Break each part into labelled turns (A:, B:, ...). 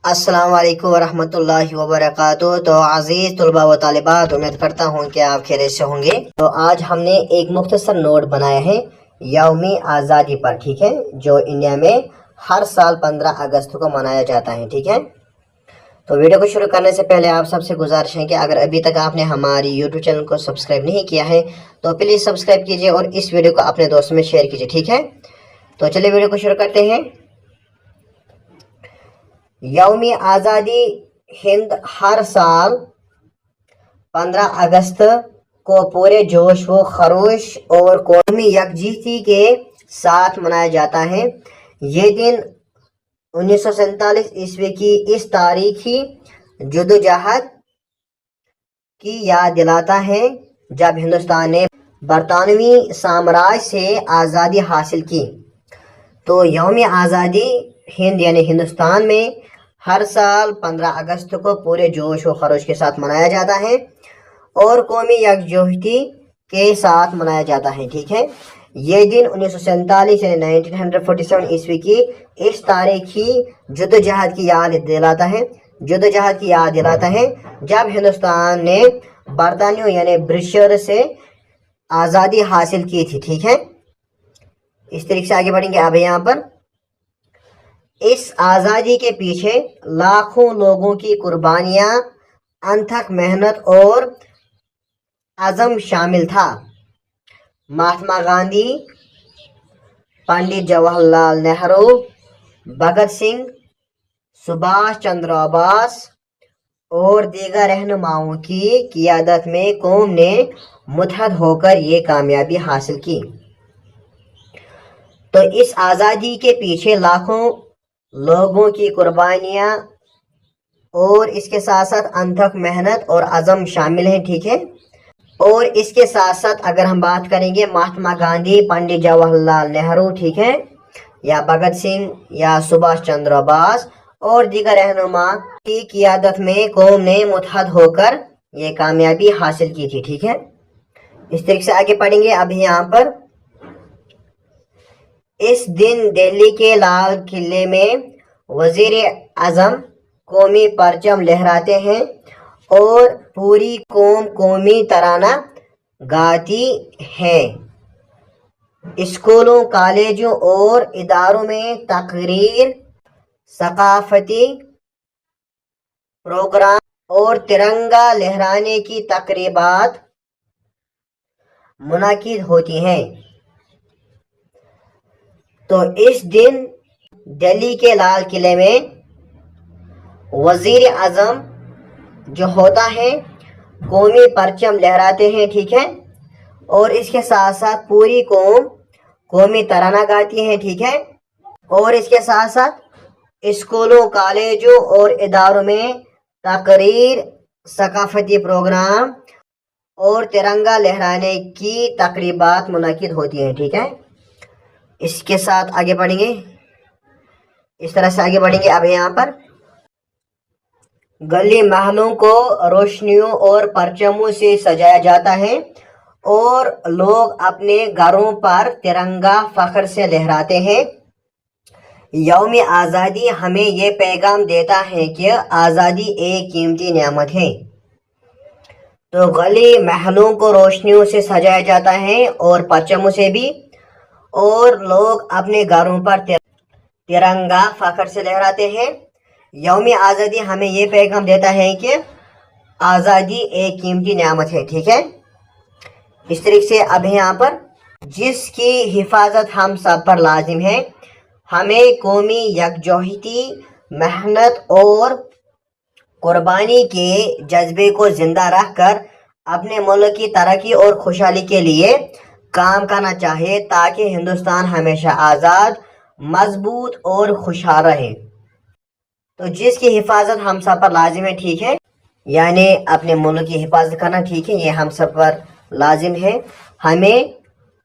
A: अस्सलाम वालेकुम वरहमतुल्लाहि वबरकातुहू। तो अजीज तलबा व तालिबात, उम्मीद करता हूँ कि आप खैरियत से होंगे। तो आज हमने एक मुख्तसर नोट बनाया है यौमी आज़ादी पर, ठीक है, जो इंडिया में हर साल 15 अगस्त को मनाया जाता है, ठीक है। तो वीडियो को शुरू करने से पहले आप सबसे गुजारिश है कि अगर अभी तक आपने हमारी यूट्यूब चैनल को सब्सक्राइब नहीं किया है तो प्लीज़ सब्सक्राइब कीजिए और इस वीडियो को अपने दोस्तों में शेयर कीजिए, ठीक है। तो चलिए वीडियो को शुरू करते हैं। यौमी आज़ादी हिंद हर साल 15 अगस्त को पूरे जोश व खरोश और कौमी यकजहती के साथ मनाया जाता है। ये दिन 1947 ईस्वी की इस तारीखी जदोजहद की याद दिलाता है जब हिंदुस्तान ने बरतानवी साम्राज्य से आज़ादी हासिल की। तो यौम आज़ादी हिंद यानी हिंदुस्तान में हर साल 15 अगस्त को पूरे जोश व खरोश के साथ मनाया जाता है और कौमी यकजहती के साथ मनाया जाता है, ठीक है। ये दिन 1947 यानी 1947 ईस्वी की इस तारीखी जदोजहद की याद दिलाता है जब हिंदुस्तान ने बरतानियों यानी ब्रिटिशर से आज़ादी हासिल की थी, ठीक है। इस तरीके से आगे बढ़ेंगे। अब यहाँ पर इस आज़ादी के पीछे लाखों लोगों की कुर्बानियाँ, अनथक मेहनत और अज़म शामिल था। महात्मा गांधी, पंडित जवाहरलाल नेहरू, भगत सिंह, सुभाष चंद्र बोस और दीगर रहनुमाओं की क़ियादत में कौम ने मुत्तहद होकर ये कामयाबी हासिल की। तो इस आज़ादी के पीछे लाखों लोगों की कुर्बानियाँ और इसके साथ साथ अनथक मेहनत और अज़म शामिल हैं, ठीक है। और इसके साथ साथ अगर हम बात करेंगे महात्मा गांधी, पंडित जवाहरलाल नेहरू, ठीक है, या भगत सिंह या सुभाष चंद्र बोस और दीगर रहनुमा की क़ियादत में कौम ने मुत्तहद होकर ये कामयाबी हासिल की थी, ठीक है। इस तरीके से आगे पढ़ेंगे। अभी यहाँ पर इस दिन दिल्ली के लाल किले में वजीर आज़म कौमी परचम लहराते हैं और पूरी कौम कौमी तराना गाती है। स्कूलों, कॉलेजों और इदारों में तकरीर, सकाफती प्रोग्राम और तिरंगा लहराने की तकरीबात मुनाकिद होती हैं। तो इस दिन दिल्ली के लाल किले में वजीर आज़म जो होता है कौमी परचम लहराते हैं, ठीक है, और इसके साथ साथ पूरी कौम कौमी तराना गाती है, ठीक है। और इसके साथ साथ स्कूलों, कॉलेजों और इदारों में तकरीर, सकाफती प्रोग्राम और तिरंगा लहराने की तकरीबात मुनाकिद होती हैं, ठीक है। इसके साथ आगे बढ़ेंगे, इस तरह से आगे बढ़ेंगे। अब यहाँ पर गली महलों को रोशनियों और परचमों से सजाया जाता है और लोग अपने घरों पर तिरंगा फख्र से लहराते हैं। यौम आज़ादी हमें ये पैगाम देता है कि आज़ादी एक कीमती नेमत है। तो गली महलों को रोशनियों से सजाया जाता है और परचमों से भी, और लोग अपने घरों पर तिरंगा फख्र से लहराते हैं। यौम आज़ादी हमें ये पैगाम देता है कि आज़ादी एक कीमती नेमत है, ठीक है। इस तरीके से अब यहाँ पर जिसकी हिफाजत हम सब पर लाजिम है, हमें कौमी यकजहती, मेहनत और कुर्बानी के जज्बे को ज़िंदा रख कर अपने मुल्क की तरक्की और खुशहाली के लिए काम करना चाहिए ताकि हिंदुस्तान हमेशा आज़ाद, मजबूत और खुशहाल रहे। तो जिसकी हिफाजत हम सब पर लाजिम है, ठीक है, यानी अपने मुल्क की हिफाजत करना, ठीक है, ये हम सब पर लाजिम है। हमें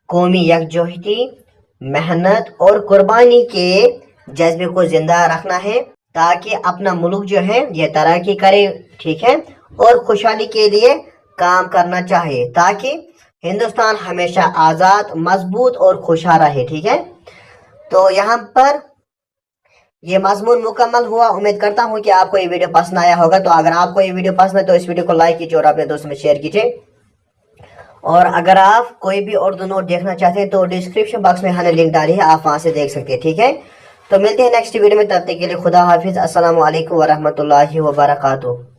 A: कौमी यकजहती, मेहनत और कुर्बानी के जज्बे को ज़िंदा रखना है ताकि अपना मुल्क जो है ये तरक्की करे, ठीक है, और खुशहाली के लिए काम करना चाहिए ताकि हिंदुस्तान हमेशा आज़ाद, मजबूत और खुशहाल रहे, ठीक है। तो यहाँ पर یہ مضمون مکمل ہوا. امید کرتا ہوں کہ آپ کو یہ ویڈیو پسند آیا ہوگا. تو اگر آپ کو یہ ویڈیو پسند ہے تو اس ویڈیو کو لائک کیجیے اور اپنے دوستوں میں شیئر کیجیے. اور اگر آپ کوئی بھی اردو نوٹ دیکھنا چاہتے ہیں تو ڈسکرپشن باکس میں ہمیں لنک ڈالی ہے, آپ وہاں سے دیکھ سکتے ہیں. ٹھیک ہے, تو ملتے ہیں نیکسٹ ویڈیو میں. تب تک کے لیے خدا حافظ. السلام علیکم ورحمۃ اللہ وبرکاتہ.